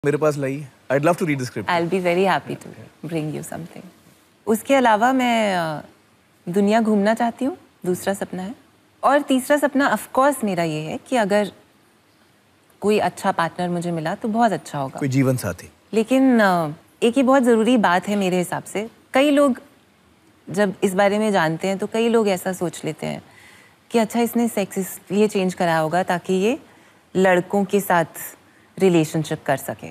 मेरे पास लाई। I'd love to read the script. I'll be very happy to bring you something. उसके अलावा मैं दुनिया घूमना चाहती हूँ, दूसरा सपना है। और तीसरा सपना ऑफ कोर्स मेरा ये है कि अगर कोई अच्छा पार्टनर मुझे मिला तो बहुत अच्छा होगा, कोई जीवन साथी। लेकिन एक ही बहुत ज़रूरी बात है मेरे हिसाब से। कई लोग जब इस बारे में जानते हैं तो कई लोग ऐसा सोच लेते हैं कि अच्छा इसने सेक्स इसलिए चेंज कराया होगा ताकि ये लड़कों के साथ रिलेशनशिप कर सके।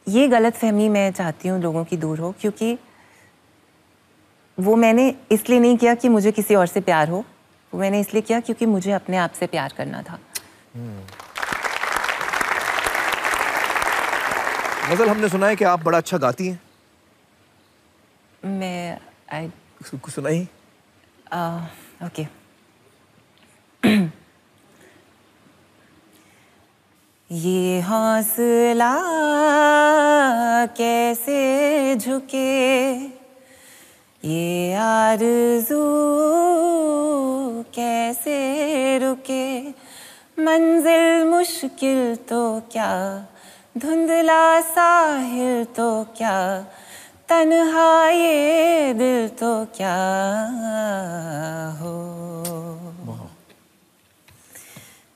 ये गलत फहमी मैं चाहती हूँ लोगों की दूर हो, क्योंकि वो मैंने इसलिए नहीं किया कि मुझे किसी और से प्यार हो, वो मैंने इसलिए किया क्योंकि मुझे अपने आप से प्यार करना था। गजल हमने सुना है कि आप बड़ा अच्छा गाती हैं। मैं सुनाई। ओके। ये हौसला कैसे झुके, ये आरज़ू कैसे रुके, मंजिल मुश्किल तो क्या, धुंधला साहिल तो क्या, तन्हा ये दिल तो क्या हो।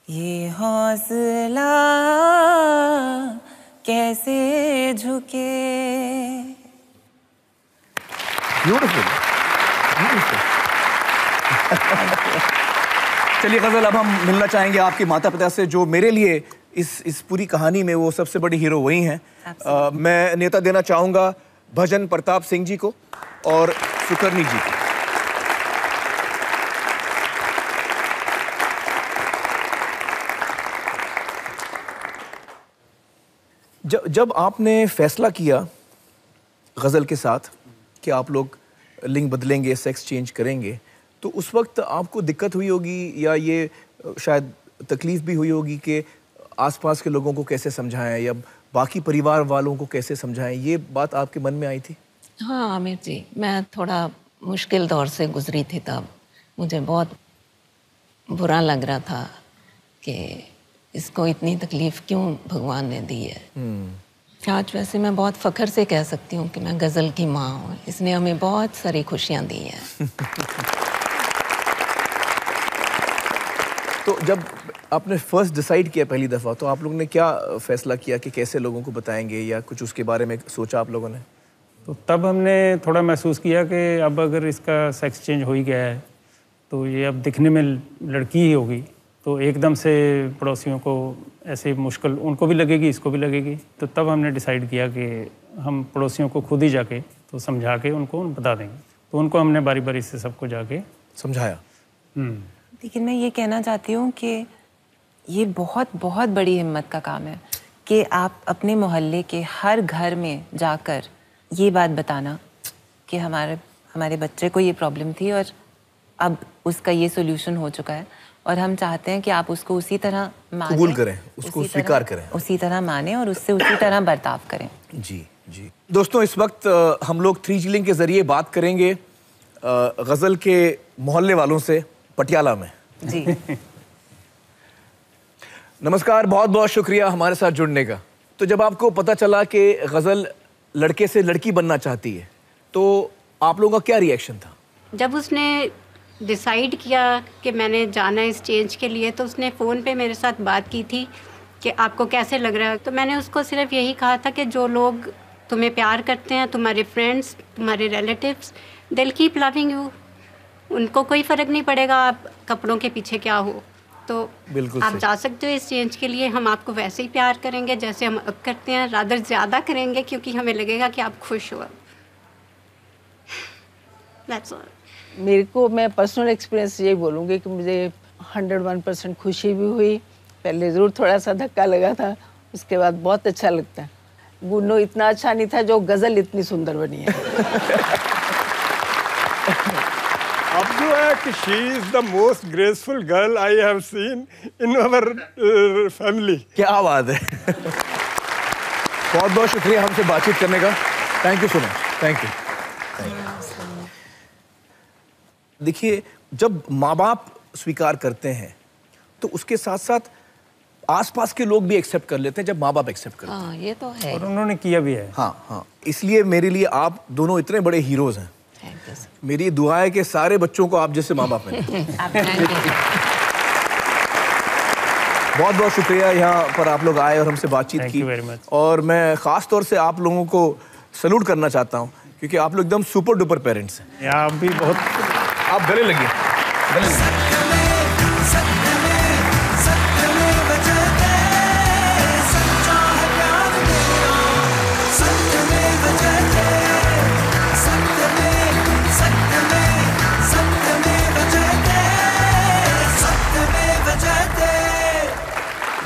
ये हौसला कैसे झुके। ब्यूटीफुल। चलिए गजल, अब हम मिलना चाहेंगे आपके माता पिता से, जो मेरे लिए इस पूरी कहानी में वो सबसे बड़ी हीरो वही हैं। मैं नेता देना चाहूंगा भजन प्रताप सिंह जी को और सुकर्णी जी को। जब आपने फैसला किया गजल के साथ कि आप लोग लिंग बदलेंगे, सेक्स चेंज करेंगे, तो उस वक्त आपको दिक्कत हुई होगी या ये शायद तकलीफ भी हुई होगी कि आसपास के लोगों को कैसे समझाएं या बाकी परिवार वालों को कैसे समझाएं, ये बात आपके मन में आई थी? हाँ आमिर जी, मैं थोड़ा मुश्किल दौर से गुजरी थी तब। मुझे बहुत बुरा लग रहा था कि इसको इतनी तकलीफ़ क्यों भगवान ने दी है। आज वैसे मैं बहुत फ़ख्र से कह सकती हूँ कि मैं गज़ल की माँ हूँ। इसने हमें बहुत सारी खुशियाँ दी हैं। तो जब आपने फर्स्ट डिसाइड किया पहली दफ़ा, तो आप लोगों ने क्या फ़ैसला किया कि कैसे लोगों को बताएंगे या कुछ उसके बारे में सोचा आप लोगों ने? तो तब हमने थोड़ा महसूस किया कि अब अगर इसका सेक्स चेंज हो ही गया है तो ये अब दिखने में लड़की ही होगी, तो एकदम से पड़ोसियों को ऐसे मुश्किल उनको भी लगेगी, इसको भी लगेगी। तो तब हमने डिसाइड किया कि हम पड़ोसियों को खुद ही जाके तो समझा के उनको बता देंगे। तो उनको हमने बारी बारी से सबको जाके समझाया। लेकिन मैं ये कहना चाहती हूँ कि ये बहुत बहुत बड़ी हिम्मत का काम है कि आप अपने मोहल्ले के हर घर में जाकर ये बात बताना कि हमारे बच्चे को ये प्रॉब्लम थी और अब उसका ये सोल्यूशन हो चुका है, और हम चाहते हैं कि आप उसको उसी तरह माने, कबूल करें, उसको स्वीकार करें, उसी तरह माने और उससे उसी तरह बर्ताव करें। जी जी। दोस्तों, इस वक्त हम लोग 3G लिंक के जरिए बात करेंगे गजल के मोहल्ले वालों से पटियाला में। जी। नमस्कार, बहुत बहुत शुक्रिया हमारे साथ जुड़ने का। तो जब आपको पता चला कि गजल लड़के से लड़की बनना चाहती है, तो आप लोगों का क्या रिएक्शन था? जब उसने डिसाइड किया कि मैंने जाना है इस चेंज के लिए, तो उसने फ़ोन पे मेरे साथ बात की थी कि आपको कैसे लग रहा है। तो मैंने उसको सिर्फ यही कहा था कि जो लोग तुम्हें प्यार करते हैं, तुम्हारे फ्रेंड्स, तुम्हारे रिलेटिव्स, दिल कीप लविंग यू। उनको कोई फ़र्क नहीं पड़ेगा आप कपड़ों के पीछे क्या हो। तो आप जा सकते हो इस चेंज के लिए। हम आपको वैसे ही प्यार करेंगे जैसे हम अब करते हैं, रादर ज़्यादा करेंगे, क्योंकि हमें लगेगा कि आप खुश हो। That's all. मेरे को, मैं पर्सनल एक्सपीरियंस यही बोलूँगी कि मुझे 101% खुशी भी हुई। पहले ज़रूर थोड़ा सा धक्का लगा था, उसके बाद बहुत अच्छा लगता है। गुन्नो इतना अच्छा नहीं था जो गज़ल इतनी सुंदर बनी है। अब जो है कि she is the most graceful girl I have seen in our family. क्या बात है। बहुत बहुत शुक्रिया हमसे बातचीत करने का। Thank you so much. Thank you. देखिए, जब माँ बाप स्वीकार करते हैं तो उसके साथ साथ आसपास के लोग भी एक्सेप्ट कर लेते हैं जब माँ बाप एक्सेप्ट करते हैं। हाँ, ये तो है। और उन्होंने किया भी है। हाँ हाँ, इसलिए मेरे लिए आप दोनों इतने बड़े हीरोज हैं। Thank you sir. मेरी दुआ है कि सारे बच्चों को आप जैसे माँ बाप मिले। बहुत बहुत शुक्रिया यहाँ पर आप लोग आए और हमसे बातचीत Thank की। you very much. और मैं ख़ास तौर से आप लोगों को सैल्यूट करना चाहता हूँ क्योंकि आप लोग एकदम सुपर डुपर पेरेंट्स हैं। आप भी बहुत, आप गले लगिए, गले लगिए।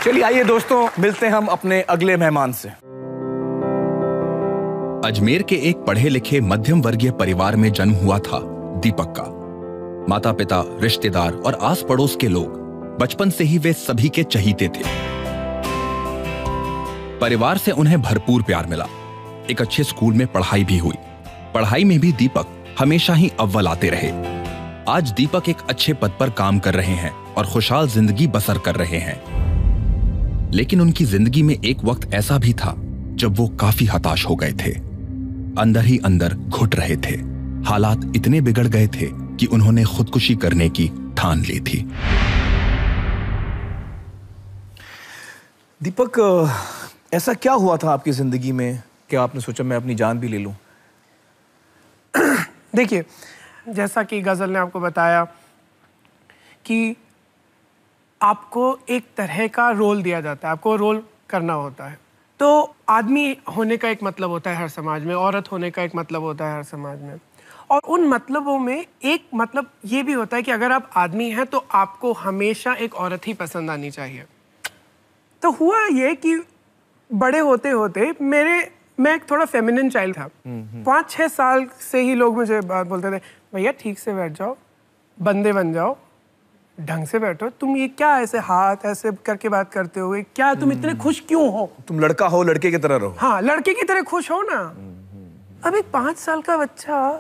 चलिए आइए दोस्तों, मिलते हैं हम अपने अगले मेहमान से। अजमेर के एक पढ़े लिखे मध्यम वर्गीय परिवार में जन्म हुआ था दीपक का। माता पिता, रिश्तेदार और आस पड़ोस के लोग बचपन से ही वे सभी के चहीते थे। परिवार से उन्हें भरपूर प्यार मिला। एक अच्छे स्कूल में पढ़ाई भी हुई। पढ़ाई में भी दीपक हमेशा ही अव्वल आते रहे। आज दीपक एक अच्छे पद पर काम कर रहे हैं और खुशहाल जिंदगी बसर कर रहे हैं। लेकिन उनकी जिंदगी में एक वक्त ऐसा भी था जब वो काफी हताश हो गए थे। अंदर ही अंदर घुट रहे थे। हालात इतने बिगड़ गए थे कि उन्होंने खुदकुशी करने की ठान ली थी। दीपक, ऐसा क्या हुआ था आपकी जिंदगी में कि आपने सोचा मैं अपनी जान भी ले लूं? देखिए, जैसा कि गजल ने आपको बताया कि आपको एक तरह का रोल दिया जाता है, आपको रोल करना होता है। तो आदमी होने का एक मतलब होता है हर समाज में, औरत होने का एक मतलब होता है हर समाज में, और उन मतलबों में एक मतलब ये भी होता है कि अगर आप आदमी हैं तो आपको हमेशा एक औरत ही पसंद आनी चाहिए। तो हुआ ये कि बड़े होते होते मैं एक थोड़ा फेमिनिन चाइल्ड था। 5-6 साल से ही लोग मुझे बात बोलते थे, भैया ठीक से बैठ जाओ, बंदे बन जाओ, ढंग से बैठो, तुम ये क्या ऐसे हाथ ऐसे करके बात करते हो, क्या तुम इतने खुश क्यों हो, तुम लड़का हो, लड़के की तरह रहो। हाँ, लड़के की तरह खुश हो ना। अब एक 5 साल का बच्चा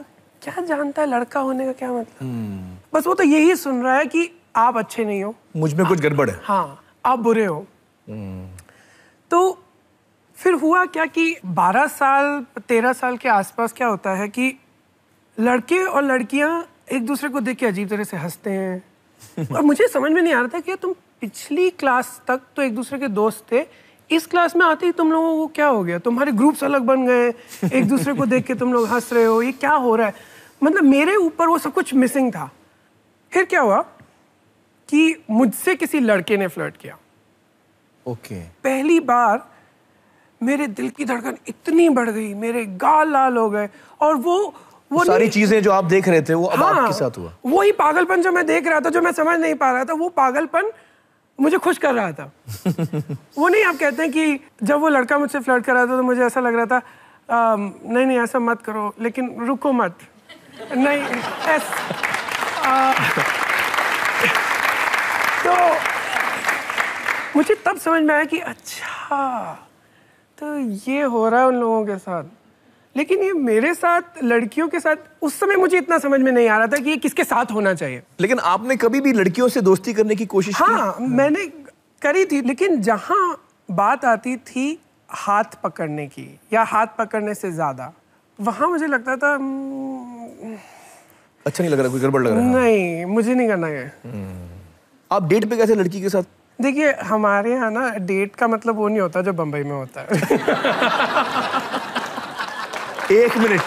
क्या जानता है लड़का होने का क्या मतलब। बस वो तो यही सुन रहा है कि आप अच्छे नहीं हो, मुझ में कुछ गड़बड़ है। हाँ, आप बुरे हो। तो फिर हुआ क्या कि 12 साल 13 साल के आसपास क्या होता है कि लड़के और लड़कियां एक दूसरे को देख के अजीब तरह से हंसते हैं। और मुझे समझ में नहीं आ रहा था कि तुम पिछली क्लास तक तो एक दूसरे के दोस्त थे, इस क्लास में आते ही तुम लोगों को क्या हो गया, तुम्हारे ग्रुप्स अलग बन गए, एक दूसरे को देख के तुम लोग हंस रहे हो, ये क्या हो रहा है। मतलब मेरे ऊपर वो सब कुछ मिसिंग था। फिर क्या हुआ कि मुझसे किसी लड़के ने फ्लर्ट किया। ओके। पहली बार मेरे दिल की धड़कन इतनी बढ़ गई, मेरे गाल लाल हो गए, और वो सारी चीजें जो आप देख रहे थे वो अब आपके साथ हुआ। वही पागलपन जो मैं देख रहा था, जो मैं समझ नहीं पा रहा था, वो पागलपन मुझे खुश कर रहा था। वो नहीं, आप कहते हैं कि जब वो लड़का मुझसे फ्लर्ट कर रहा था तो मुझे ऐसा लग रहा था नहीं ऐसा मत करो, लेकिन रुको मत, नहीं तो मुझे तब समझ में आया कि अच्छा तो ये हो रहा है उन लोगों के साथ। लेकिन ये मेरे साथ, लड़कियों के साथ, उस समय मुझे इतना समझ में नहीं आ रहा था कि ये किसके साथ होना चाहिए। लेकिन आपने कभी भी लड़कियों से दोस्ती करने की कोशिश की? हाँ, मैंने करी थी, लेकिन जहाँ बात आती थी हाथ पकड़ने की या हाथ पकड़ने से ज्यादा, वहाँ मुझे लगता था अच्छा नहीं लग रहा, कोई गड़बड़ लग रहा है। नहीं, मुझे नहीं करना है। आप डेट पे कैसे लड़की के साथ? देखिए, हमारे यहाँ ना डेट का मतलब वो नहीं होता जो बम्बई में होता है। एक मिनट,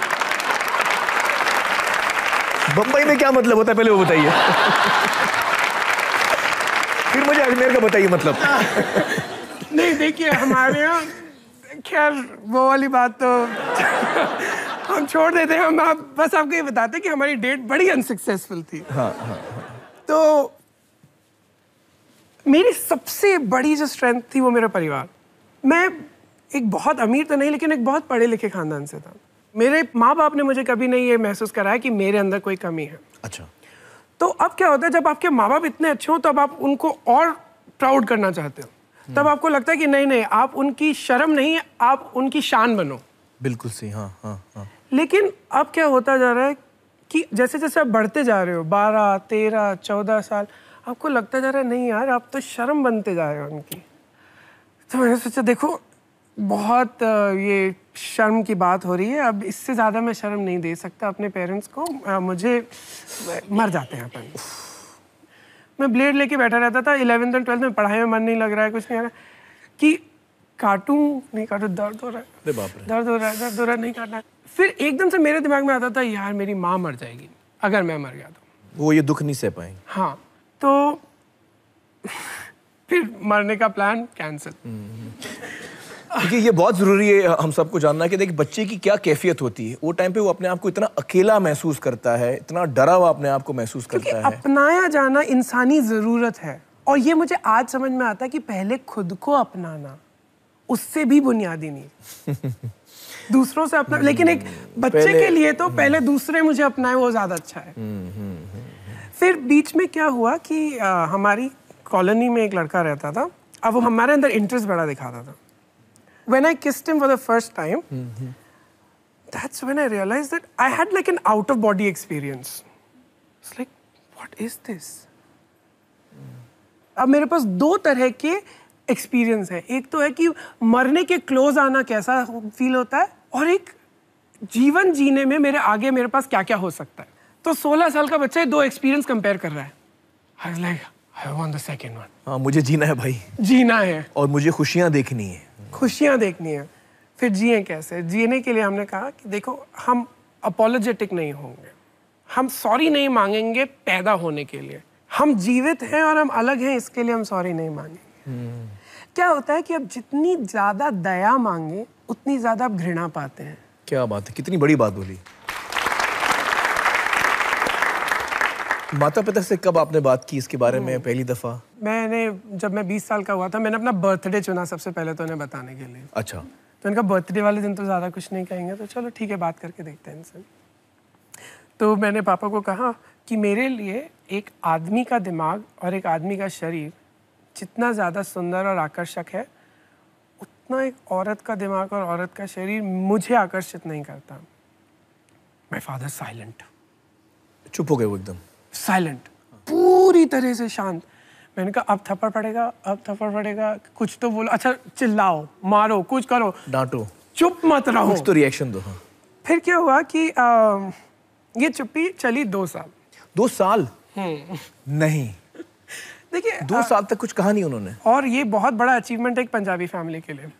बम्बई में क्या मतलब होता है पहले वो बताइए। फिर मुझे अजमेर का बताइए मतलब। नहीं, देखिए हमारे यहाँ, खैर वो वाली बात तो हम छोड़ देते हैं। हम बस आपको ये बताते हैं कि हमारी डेट बड़ी अनसक्सेसफुल थी। हाँ, हाँ, तो मेरी सबसे बड़ी जो स्ट्रेंथ थी वो मेरा परिवार। मैं एक बहुत अमीर तो नहीं, लेकिन एक बहुत पढ़े लिखे खानदान से था। मेरे माँ बाप ने मुझे कभी नहीं ये महसूस कराया कि मेरे अंदर कोई कमी है। अच्छा। तो अब क्या होता है, जब आपके माँ बाप इतने अच्छे हो तब आप उनको और प्राउड करना चाहते हो। तब आपको लगता है कि नहीं, आप उनकी शर्म नहीं, आप उनकी शान बनो। बिल्कुल सही। हाँ हाँ हाँ। लेकिन अब क्या होता जा रहा है कि जैसे जैसे आप बढ़ते जा रहे हो, 12, 13, 14 साल, आपको लगता जा रहा है नहीं यार, आप तो शर्म बनते जा रहे हो उनकी। तो मैंने सोचा देखो बहुत ये शर्म की बात हो रही है, अब इससे ज़्यादा मैं शर्म नहीं दे सकता अपने पेरेंट्स को, मुझे मर जाते हैं अपन। मैं ब्लेड लेके बैठा रहता था। 11th और 12th में पढ़ाई में मन नहीं लग रहा है, कुछ नहीं आ रहा कि काटूं नहीं काटूं, दर्द हो रहा है, दर्द हो रहा है, दर्द हो रहा है, नहीं काटना है। फिर एकदम से मेरे दिमाग में आता था यार मेरी माँ मर जाएगी अगर मैं मर गया तो। वो ये दुख नहीं सह पाएंगे। हाँ, तो फिर मरने का प्लान कैंसिल। क्योंकि ये बहुत ज़रूरी है हम सबको जानना कि देखिए बच्चे की क्या कैफियत होती है। वो टाइम पे वो अपने आप को इतना अकेला महसूस करता है, इतना डरा हुआ अपने आप को महसूस करता है। अपनाया जाना इंसानी ज़रूरत है, और ये मुझे आज समझ में आता है कि पहले खुद को अपनाना उससे भी बुनियादी नहीं। दूसरों से अपना, लेकिन एक बच्चे के लिए तो पहले दूसरे मुझे अपनाए वो ज़्यादा अच्छा है। फिर बीच में क्या हुआ कि हमारी कॉलोनी में एक लड़का रहता था, अब वो हमारे अंदर इंटरेस्ट बड़ा दिखाता था। When I kissed him for the first time, that's when I realized that I had like an out-of-body experience. It's like, what is this? अब मेरे पास दो तरह के एक्सपीरियंस है। एक तो है कि मरने के क्लोज आना कैसा फील होता है, और एक जीवन जीने में मेरे आगे मेरे पास क्या क्या हो सकता है। तो 16 साल का बच्चा दो एक्सपीरियंस कंपेयर कर रहा है। I was like, I want the second one. हाँ, मुझे जीना है भाई, जीना है, और मुझे खुशियाँ देखनी है, खुशियाँ देखनी है। फिर जिए कैसे? जीने के लिए हमने कहा कि देखो हम अपोलोजेटिक नहीं होंगे, हम सॉरी नहीं मांगेंगे पैदा होने के लिए। हम जीवित हैं और हम अलग हैं, इसके लिए हम सॉरी नहीं मांगेंगे। क्या होता है कि अब जितनी ज़्यादा दया मांगे उतनी ज़्यादा आप घृणा पाते हैं। क्या बात है, कितनी बड़ी बात बोली। माता पिता से कब आपने बात की इसके बारे में पहली दफा? मैंने जब मैं 20 साल का हुआ था, मैंने अपना बर्थडे चुना सबसे पहले तो उन्हें बताने के लिए। अच्छा। तो इनका बर्थडे वाले दिन तो ज़्यादा कुछ नहीं कहेंगे, तो चलो ठीक है बात करके देखते हैं इनसे। तो मैंने पापा को कहा कि मेरे लिए एक आदमी का दिमाग और एक आदमी का शरीर जितना ज़्यादा सुंदर और आकर्षक है, उतना एक औरत का दिमाग और औरत का शरीर मुझे आकर्षित नहीं करता। माय फादर साइलेंट, चुप हो गए वो एकदम साइलेंट, पूरी तरह से शांत। मैंने कहा अब थप्पड़ पड़ेगा, अब थप्पड़ पड़ेगा, कुछ तो बोलो, अच्छा चिल्लाओ, मारो, कुछ करो, डांटो, चुप मत रहो, कुछ तो रिएक्शन दो। हाँ। फिर क्या हुआ कि ये चुप्पी चली 2 साल। 2 साल? नहीं, देखिए 2 साल तक कुछ कहा नहीं उन्होंने। और ये बहुत बड़ा अचीवमेंट है एक पंजाबी फैमिली के लिए।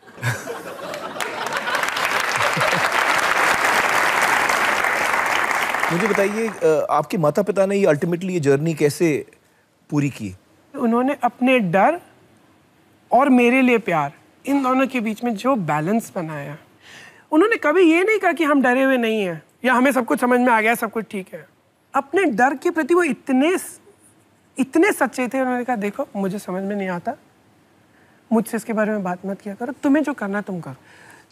मुझे बताइए आपके माता पिता ने ये अल्टीमेटली ये जर्नी कैसे पूरी की? उन्होंने अपने डर और मेरे लिए प्यार, इन दोनों के बीच में जो बैलेंस बनाया। उन्होंने कभी ये नहीं कहा कि हम डरे हुए नहीं हैं या हमें सब कुछ समझ में आ गया, सब कुछ ठीक है। अपने डर के प्रति वो इतने सच्चे थे। उन्होंने कहा देखो मुझे समझ में नहीं आता, मुझसे इसके बारे में बात मत किया करो, तुम्हें जो करना तुम करो।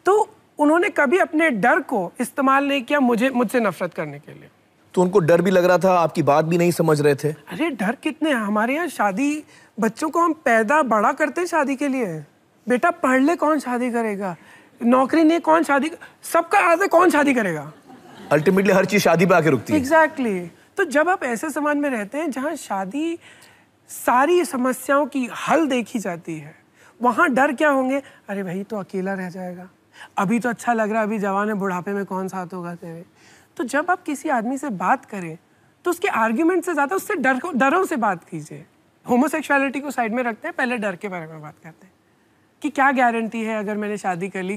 तो उन्होंने कभी अपने डर को इस्तेमाल नहीं किया मुझसे नफरत करने के लिए। तो उनको डर भी लग रहा था, आपकी बात भी नहीं समझ रहे थे? अरे डर कितने हैं हमारे यहाँ। शादी, बच्चों को हम पैदा बड़ा करते हैं शादी के लिए। बेटा पढ़ ले, कौन शादी करेगा? नौकरी नहीं, कौन शादी, सबका आदत, कौन शादी करेगा? अल्टीमेटली हर चीज शादी पे आके रुकती है। एग्जैक्टली। तो जब आप ऐसे समाज में रहते हैं जहाँ शादी सारी समस्याओं की हल देखी जाती है, वहाँ डर क्या होंगे? अरे भाई तो अकेला रह जाएगा, अभी तो अच्छा लग रहा है, अभी जवान है, बुढ़ापे में कौन साथ होगा तेरे। तो जब आप किसी आदमी से बात करें तो उसके आर्ग्यूमेंट से ज़्यादा उससे डरों से बात कीजिए। होमोसेक्सुअलिटी को साइड में रखते हैं, पहले डर के बारे में बात करते हैं कि क्या गारंटी है अगर मैंने शादी कर ली